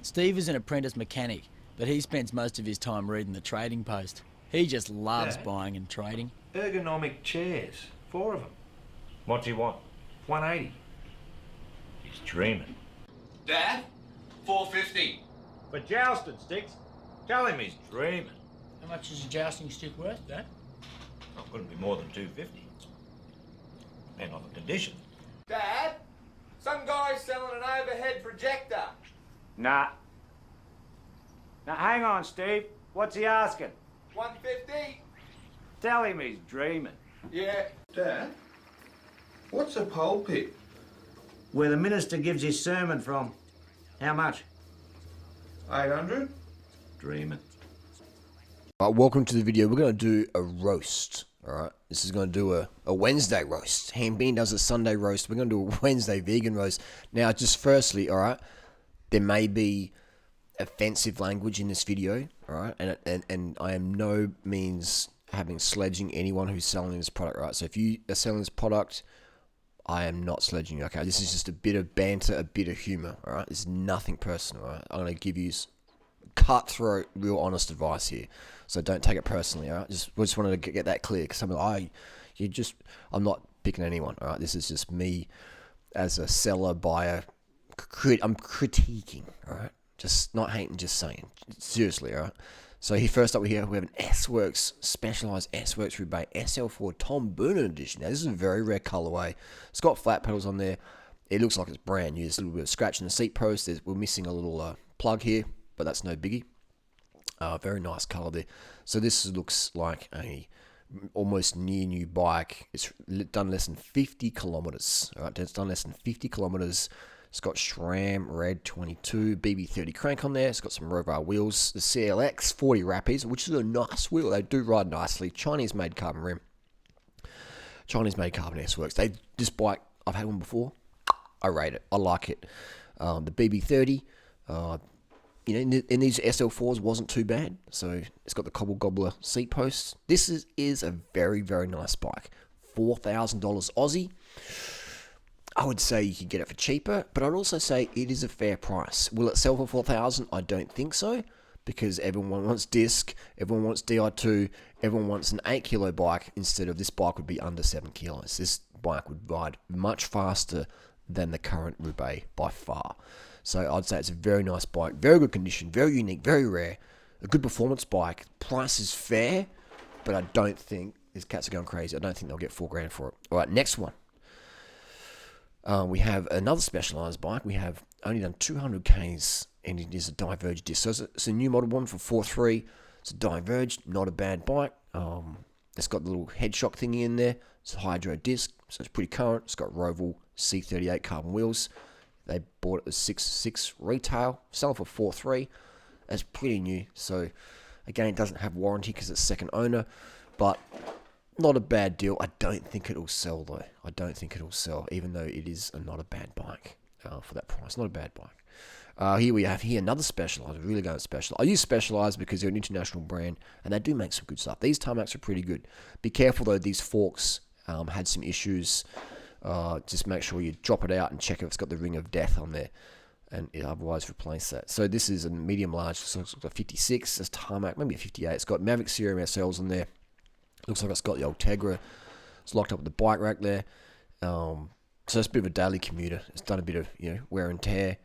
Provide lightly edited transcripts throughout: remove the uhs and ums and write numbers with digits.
Steve is an apprentice mechanic, but he spends most of his time reading the Trading Post. He just loves buying and trading. Ergonomic chairs, 4 of them. What do you want? 180. He's dreaming. Dad, 450. For jousting sticks? Tell him he's dreaming. How much is a jousting stick worth, Dad? Not going to be more than $250. Depend on the condition. Dad, some guy's selling an overhead projector. Nah. Now hang on, Steve. What's he asking? 150. Tell him he's dreaming. Yeah. Dad, what's a pulpit? Where the minister gives his sermon from. How much? 800? Dreaming. Alright, welcome to the video. We're going to do a roast. Alright, this is going to do a Wednesday roast. Bean does a Sunday roast. We're going to do a Wednesday vegan roast. Now, just firstly, alright, there may be offensive language in this video, alright, and I am no means having sledging anyone who's selling this product, right? So if you are selling this product, I am not sledging you, okay? This is just a bit of banter, a bit of humor, alright? This is nothing personal, alright? I'm going to give you cutthroat, real honest advice here. So don't take it personally, alright? Just wanted to get that clear, because I'm not picking anyone, alright? This is just me as a seller, buyer, I'm critiquing, alright? Just not hating, just saying. Seriously, alright? So here, first up here, we have an S-Works, Specialized S-Works Roubaix SL4 Tom Boonen edition. Now, this is a very rare colorway. It's got flat pedals on there. It looks like it's brand new. There's a little bit of scratch in the seat post. We're missing a little plug here, but that's no biggie. Very nice color there. So this looks like a almost near new bike. It's done less than 50 kilometers. All right, it's done less than 50 kilometers. It's got SRAM Red 22 BB30 crank on there. It's got some Rovar wheels. The CLX 40 Rapids, which is a nice wheel. They do ride nicely. Chinese made carbon rim. Chinese made carbon S-Works. This bike, I've had one before. I rate it. I like it. The BB30, in these SL4s wasn't too bad. So it's got the Cobble Gobbler seat posts. This is a very, very nice bike. $4,000 Aussie. I would say you could get it for cheaper, but I'd also say it is a fair price. Will it sell for $4,000? I don't think so, because everyone wants disc, everyone wants Di2, everyone wants an 8 kilo bike instead of this bike would be under 7 kilos. This bike would ride much faster than the current Roubaix by far. So I'd say it's a very nice bike, very good condition, very unique, very rare, a good performance bike. Price is fair, but I don't think these cats are going crazy. I don't think they'll get $4,000 for it. All right, next one. We have another Specialized bike. We have only done 200 Ks, and it is a Diverge disc. So it's a new model one for 4.3. It's a Diverge, not a bad bike. It's got the little head shock thingy in there. It's a hydro disc, so it's pretty current. It's got Roval C38 carbon wheels. They bought it as 6.6 retail, selling for 4.3. It's pretty new. So again, it doesn't have warranty because it's second owner, but not a bad deal. I don't think it'll sell though. I don't think it'll sell, even though it is not a bad bike for that price. Not a bad bike. Here we have another Specialized. We're really going Specialized. I use Specialized because they're an international brand and they do make some good stuff. These Tarmacs are pretty good. Be careful though. These forks had some issues. Just make sure you drop it out and check if it's got the ring of death on there, and otherwise replace that. So this is a medium large. So it's got a 56. It's Tarmac, maybe a 58. It's got Mavic Serum SLs on there. Looks like it's got the Ultegra. It's locked up with the bike rack there. So it's a bit of a daily commuter. It's done a bit of wear and tear.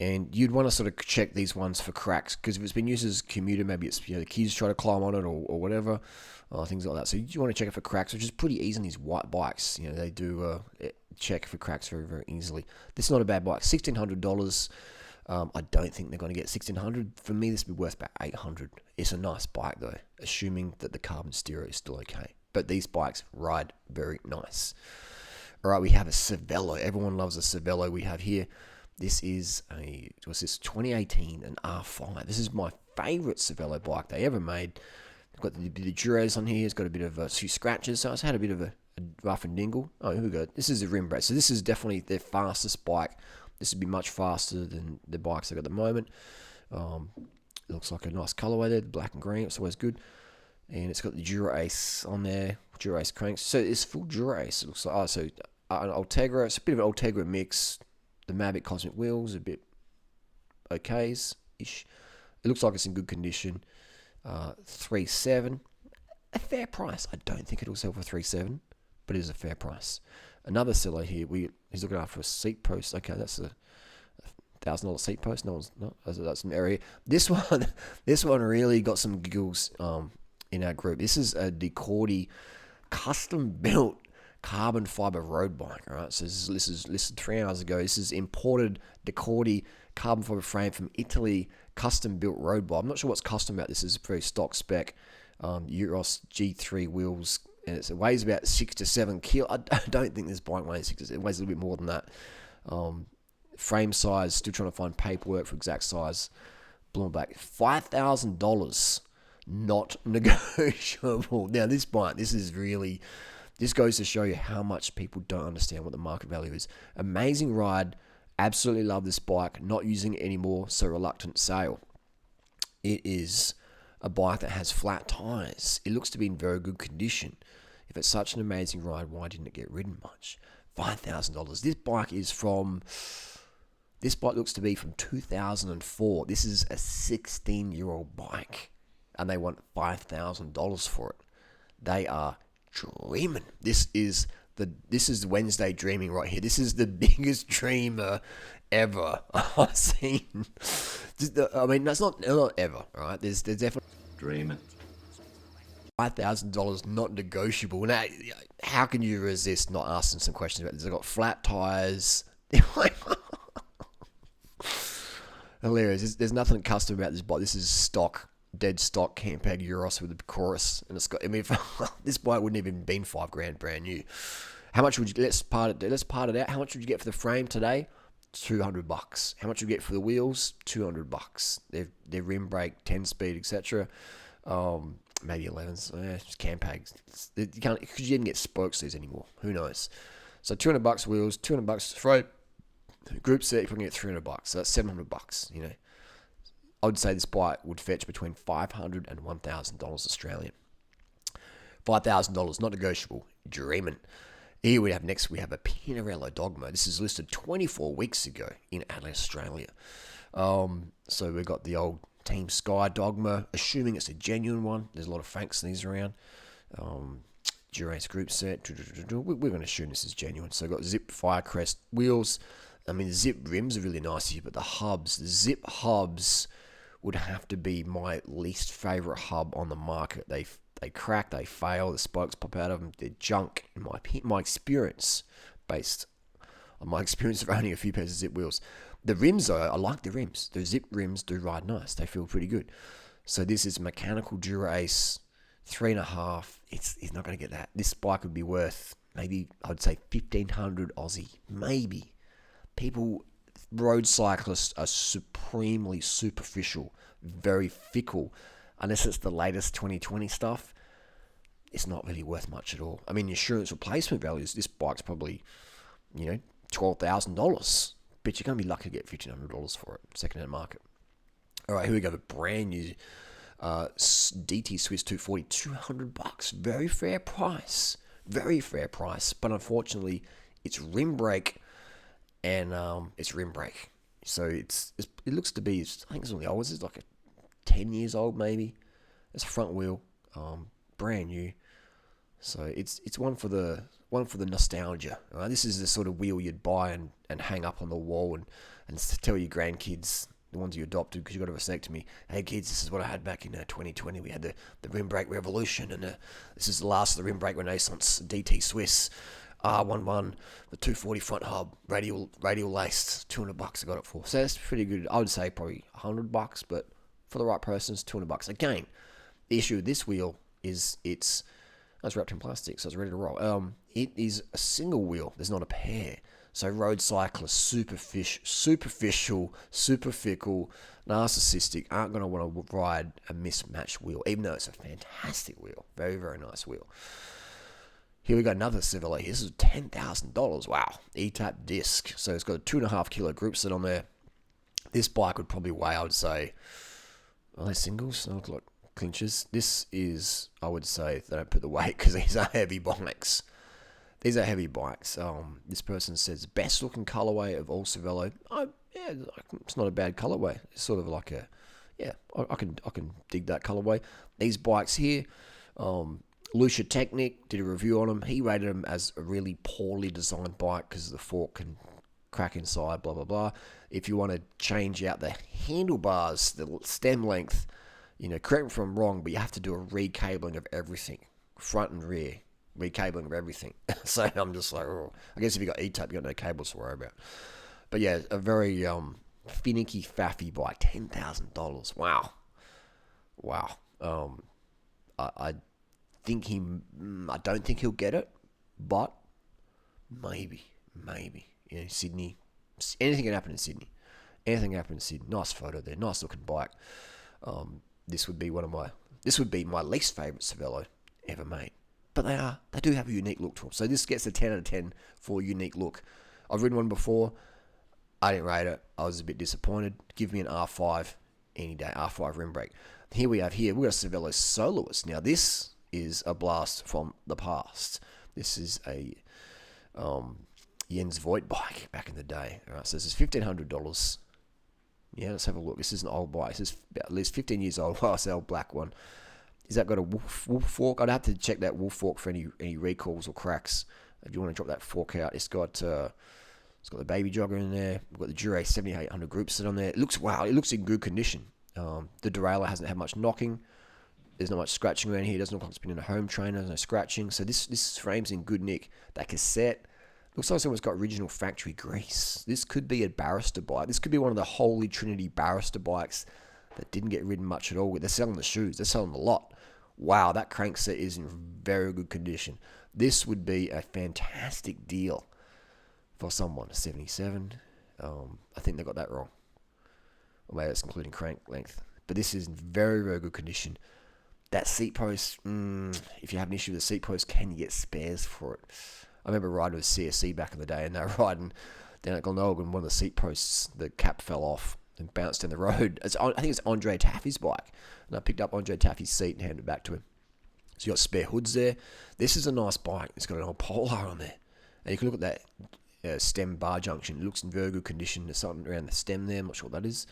And you'd want to sort of check these ones for cracks, because if it's been used as a commuter, maybe it's the kids try to climb on it or whatever, things like that. So you want to check it for cracks, which is pretty easy on these white bikes. They do check for cracks very, very easily. This is not a bad bike. $1,600. I don't think they're going to get $1,600. For me, this would be worth about $800. It's a nice bike though, assuming that the carbon stereo is still okay. But these bikes ride very nice. All right, we have a Cervelo. Everyone loves a Cervelo. We have here. This is 2018, an R5. This is my favorite Cervelo bike they ever made. It's got the Duras on here. It's got a bit of a few scratches, so it's had a bit of a rough and dingle. Oh, here we go. This is a rim brake. So this is definitely their fastest bike. This would be much faster than the bikes they've got at the moment. It looks like a nice colorway there, black and green. It's always good. And it's got the Dura-Ace on there, Dura-Ace cranks. So it's full Dura-Ace. It looks like, an Ultegra. It's a bit of an Ultegra mix. The Mavic Cosmic wheels, a bit okays-ish. It looks like it's in good condition. 3.7, a fair price. I don't think it'll sell for 3.7, but it is a fair price. Another seller here, he's looking after a seat post. Okay, that's a $1,000 seat post. That's an area. This one really got some giggles in our group. This is a Daccordi custom built carbon fiber road bike. All right, so this is listed 3 hours ago. This is imported Daccordi carbon fiber frame from Italy, custom built road bike. I'm not sure what's custom about this. This is a very stock spec Euros G3 wheels, and it weighs about 6 to 7 kilo. I don't think this bike weighs 6 to 7. It weighs a little bit more than that. Frame size, still trying to find paperwork for exact size. Blown back $5,000, not negotiable. Now this bike, this goes to show you how much people don't understand what the market value is. Amazing ride, absolutely love this bike. Not using it anymore, so reluctant sale. It is a bike that has flat tires. It looks to be in very good condition. If it's such an amazing ride, why didn't it get ridden much? $5,000. This bike looks to be from 2004. This is a 16-year-old bike, and they want $5,000 for it. They are dreaming. This is Wednesday dreaming right here. This is the biggest dreamer ever I've seen. I mean, that's not ever, right? There's definitely Dreaming. $5,000 not negotiable. Now, how can you resist not asking some questions about this? They've got flat tires. Hilarious. There's nothing custom about this bike. This is stock, dead stock Campag Euros with a chorus, and it's got. I mean, this bike wouldn't even been $5,000 brand new. How much would you? Let's part it out. How much would you get for the frame today? $200. How much would you get for the wheels? $200. They're rim brake, 10-speed, etc. Maybe 11s. Just Campag. You can't, because you didn't get spokes these anymore. Who knows? So $200 wheels, $200 frame. Group set, if we can get $300, so that's $700. You know, I would say this bike would fetch between $500 and $1,000 Australian. $5,000, not negotiable. Dreaming. Here we have a Pinarello Dogma. This is listed 24 weeks ago in Adelaide, Australia. So we've got the old Team Sky Dogma, assuming it's a genuine one. There's a lot of fakes in these around. Durianrider Groupset. We're going to assume this is genuine. So we've got Zip Firecrest wheels. I mean, the Zip rims are really nice here, but the Zip hubs would have to be my least favorite hub on the market. They crack, they fail, the spokes pop out of them. They're junk in my experience, based on my experience of owning a few pairs of Zip wheels. The rims, though, I like the rims. The Zip rims do ride nice. They feel pretty good. So this is mechanical Dura-Ace, 3.5. It's not going to get that. This bike would be worth maybe, I'd say 1,500 Aussie, maybe. Road cyclists are supremely superficial, very fickle. Unless it's the latest 2020 stuff, it's not really worth much at all. I mean, insurance replacement values, this bike's probably, $12,000. But you're going to be lucky to get $1,500 for it, second-hand market. All right, here we go. The brand new DT Swiss 240, $200. Very fair price. Very fair price. But unfortunately, it's rim brake. And it's rim brake, so it looks to be. I think it's only old. It's like 10 years old, maybe. It's a front wheel, brand new. So it's one for the nostalgia. Right? This is the sort of wheel you'd buy and hang up on the wall and tell your grandkids, the ones you adopted because you got a vasectomy. Hey kids, this is what I had back in 2020. We had the rim brake revolution, and this is the last of the rim brake renaissance. DT Swiss. R11, the 240 front hub, radial laced, $200 I got it for. So that's pretty good. I would say probably $100, but for the right person, it's $200. Again, the issue with this wheel is it's wrapped in plastic, so it's ready to roll. It is a single wheel. There's not a pair. So road cyclists, superficial, super fickle, narcissistic, aren't going to want to ride a mismatched wheel, even though it's a fantastic wheel. Very, very nice wheel. Here we got another Cervelo. This is $10,000. Wow. E-tap disc. So it's got a 2.5 kilo group set on there. This bike would probably weigh, I would say, are they singles? They look like clinchers. This is, I would say, they don't put the weight because these are heavy bikes. These are heavy bikes. This person says, best looking colorway of all Cervelo. yeah, it's not a bad colorway. It's sort of like a, yeah, I can dig that colorway. These bikes here, Lucia Technic did a review on them. He rated them as a really poorly designed bike because the fork can crack inside, blah, blah, blah. If you want to change out the handlebars, the stem length, you know, correct me if I'm wrong, but you have to do a recabling of everything, front and rear, recabling of everything. So I'm just like, oh. I guess if you got E-tape, you got no cables to worry about. But yeah, a very finicky, faffy bike, $10,000. Wow. I don't think he'll get it, but maybe. You know, Sydney, anything can happen in Sydney. Anything can happen in Sydney. Nice photo there, nice looking bike. This would be my least favourite Cervelo ever made. But they do have a unique look to them. So this gets a 10 out of 10 for a unique look. I've ridden one before. I didn't rate it. I was a bit disappointed. Give me an R5 any day. R5 rim brake. We've got a Cervelo Soloist. Now this is a blast from the past. This is a Jens Voigt bike back in the day. All right, so this is $1,500. Yeah, let's have a look. This is an old bike. This is at least 15 years old. Oh, it's an old black one. Is that got a wolf fork? I'd have to check that wolf fork for any recalls or cracks. If you want to drop that fork out, it's got the baby jogger in there. We've got the Durianrider 7800 Groupset on there. It looks in good condition. The derailleur hasn't had much knocking. There's not much scratching around here. It doesn't look like it's been in a home trainer. There's no scratching. So this frame's in good nick. That cassette looks like someone's got original factory grease. This could be a barrister bike. This could be one of the Holy Trinity barrister bikes that didn't get ridden much at all. They're selling the shoes. They're selling a lot. Wow, that crankset is in very good condition. This would be a fantastic deal for someone. 77. I think they got that wrong. Or maybe it's including crank length. But this is in very, very good condition. That seat post, if you have an issue with the seat post, can you get spares for it? I remember riding with CSC back in the day, and they were riding down at Glenelg, one of the seat posts, the cap fell off and bounced down the road. I think it's Andre Taffy's bike. And I picked up Andre Taffy's seat and handed it back to him. So you got spare hoods there. This is a nice bike. It's got an old Polar on there. And you can look at that stem bar junction. It looks in very good condition. There's something around the stem there. I'm not sure what that is.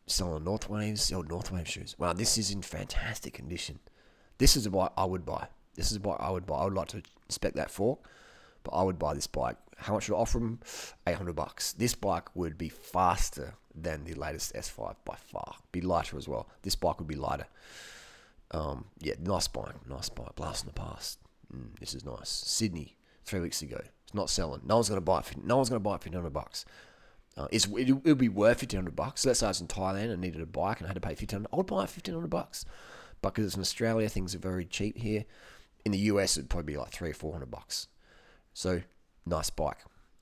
Selling Northwaves, the old Northwave shoes. Wow, this is in fantastic condition. This is a bike I would buy. I would like to inspect that fork, but I would buy this bike. How much would I offer them? $800. This bike would be faster than the latest S5 by far. Be lighter as well. This bike would be lighter. Yeah, nice bike. Blast in the past. This is nice. Sydney, 3 weeks ago. It's not selling. No one's going to buy it for $1,500. It'll be worth $1,500. Let's say I was in Thailand and needed a bike and I had to pay $1,500. I would buy it $1,500. But because it's in Australia, things are very cheap here. In the US, it'd probably be like $300 or $400. So, nice bike.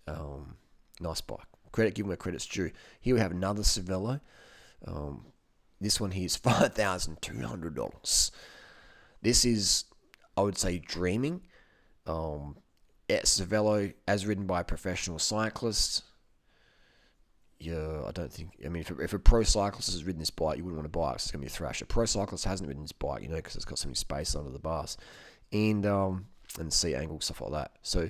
Give them where credit's due. Here we have another Cervelo. This one here is $5,200. This is, I would say, dreaming. Cervelo, as ridden by a professional cyclist. Yeah, if a pro cyclist has ridden this bike, you wouldn't want to buy it because it's going to be a thrash. A pro cyclist hasn't ridden this bike, because it's got so much space under the bars and seat angle, stuff like that. So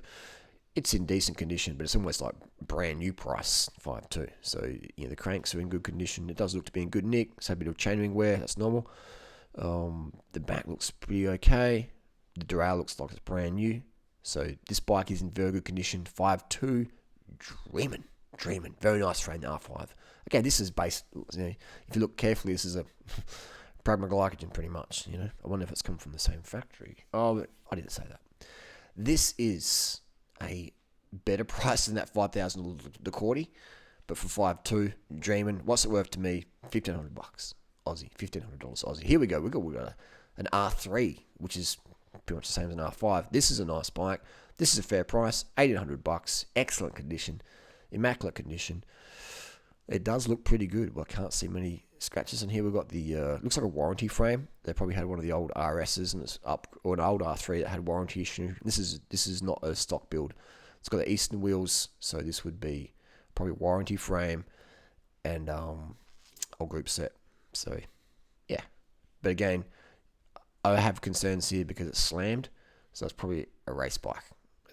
it's in decent condition, but it's almost like brand new price, 5.2. So, the cranks are in good condition. It does look to be in good nick. It's had a bit of chainring wear. That's normal. The back looks pretty okay. The derailleur looks like it's brand new. So this bike is in very good condition. 5.2, dreaming. Very nice frame, the R5. Okay, this is based, if you look carefully, this is a Pragma glycogen pretty much, I wonder if it's come from the same factory. Oh, but I didn't say that. This is a better price than that $5,000 Daccordi, but for 5.2, dreaming. What's it worth to me? $1,500 Aussie, $1,500 Aussie. Here we go. We got an R3, which is pretty much the same as an R5. This is a nice bike. This is a fair price, $1,800, excellent condition. Immaculate condition. It does look pretty good. Well, I can't see many scratches in here. We've got the looks like a warranty frame. They probably had one of the old RSs and it's up, or an old R3 that had warranty issue. This is not a stock build. It's got the Eastern wheels, so this would be probably a warranty frame and old group set. So yeah, but again, I have concerns here because it's slammed, so it's probably a race bike.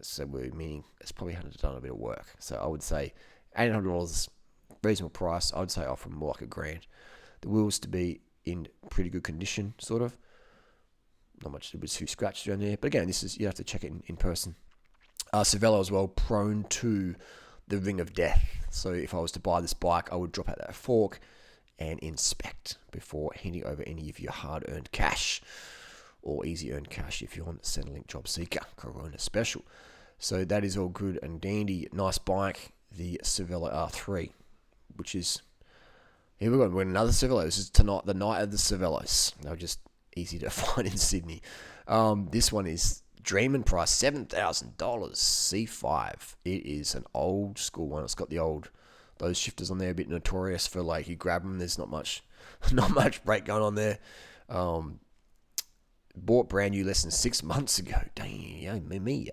So meaning it's probably had done a bit of work. So I would say $800, reasonable price. I would say offer more like $1,000. The wheels to be in pretty good condition, sort of. Not much, a bit too scratched around there. But again, this is, you have to check it in person. Cervelo as well, prone to the ring of death. So if I was to buy this bike, I would drop out that fork and inspect before handing over any of your hard-earned cash, or easy-earned cash if you're on the Centrelink Job Seeker Corona Special. So that is all good and dandy. Nice bike, the Cervelo R3, which is, here we're going to win another Cervelo. This is tonight, the night of the Cervelos. They're just easy to find in Sydney. This one is dreaming price, $7,000, C5. It is an old school one. It's got the old, those shifters on there, a bit notorious for, like, you grab them, there's not much brake going on there. Bought brand new less than 6 months ago. Dang, yeah, me.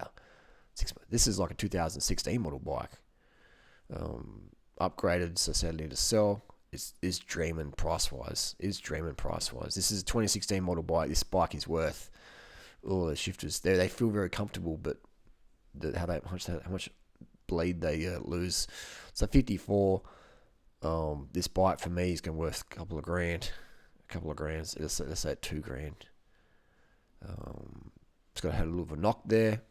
6 months. This is like a 2016 model bike. Upgraded, so sadly to sell. Is dreaming price-wise. This is a 2016 model bike. This bike is worth all the shifters. They feel very comfortable, but how much bleed they lose. So 54. This bike for me is going to be worth a couple of grand. Let's say $2,000. It's got had a little of a knock there,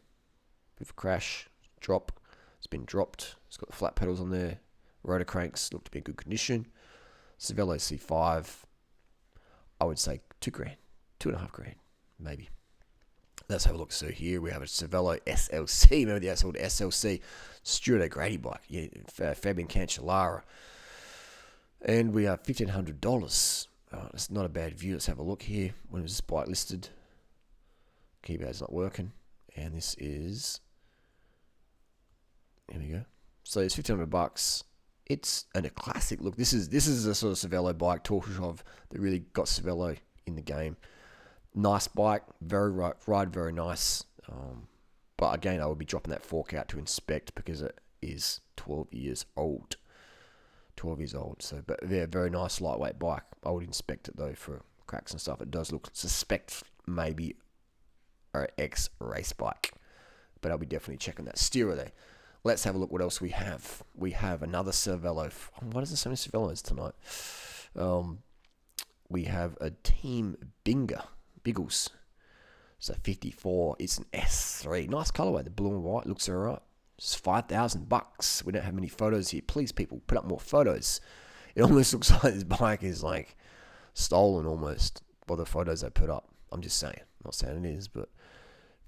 bit of a crash, drop. It's been dropped. It's got the flat pedals on there. Rotor cranks look to be in good condition. Cervelo C5, I would say $2,000, $2,500, maybe. Let's have a look. So here we have a Cervelo SLC. Remember the old SLC? Stuart O'Grady bike. Yeah, Fabian Cancellara. And we are $1,500. That's not a bad view. Let's have a look here. When was this bike listed? Keyboard's not working. And this is, here we go. So it's $1,500. It's a classic look. This is a sort of Cervelo bike, Torshov, that really got Cervelo in the game. Nice bike, ride very nice. But again, I would be dropping that fork out to inspect because it is 12 years old. 12 years old. So, but yeah, very nice lightweight bike. I would inspect it though for cracks and stuff. It does look, suspect maybe an ex-race bike, but I'll be definitely checking that steerer there. Let's have a look what else we have. We have another Cervelo. Why is there so many Cervelos tonight? We have a Team Bigles. So 54. It's an S3. Nice colorway. The blue and white looks alright. It's $5,000. We don't have many photos here. Please, people, put up more photos. It almost looks like this bike is like stolen almost by the photos they put up. I'm just saying. Not saying it is, but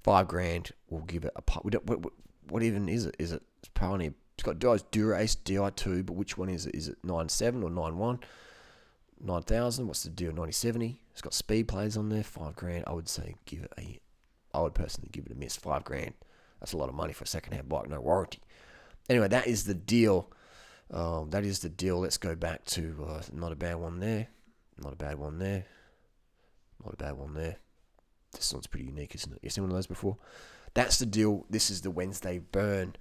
$5,000. We'll give it a putt. What even is it? Is it Pioneer? It's got Durace Di2, but which one is it? Is it 9.7 or 9.1? 9,000. What's the deal? 9070. It's got speed plays on there. $5,000. I would say I would personally give it a miss. $5,000. That's a lot of money for a second-hand bike, no warranty. Anyway, that is the deal. Let's go back to not a bad one there. This one's pretty unique, isn't it? You seen one of those before? That's the deal. This is the Wednesday burn.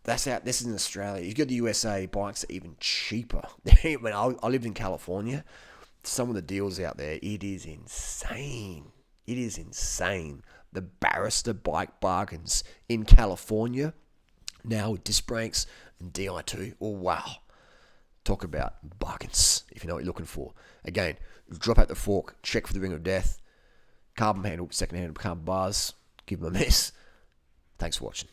That's out. This is in Australia. You go to the USA, bikes are even cheaper. When I lived in California, some of the deals out there, it is insane. The Barrister bike bargains in California, now with disc brakes and Di2. Oh, wow. Talk about bargains, if you know what you're looking for. Again, drop out the fork, check for the ring of death, carbon handle, second-hand carbon bars, give them a miss. Thanks for watching.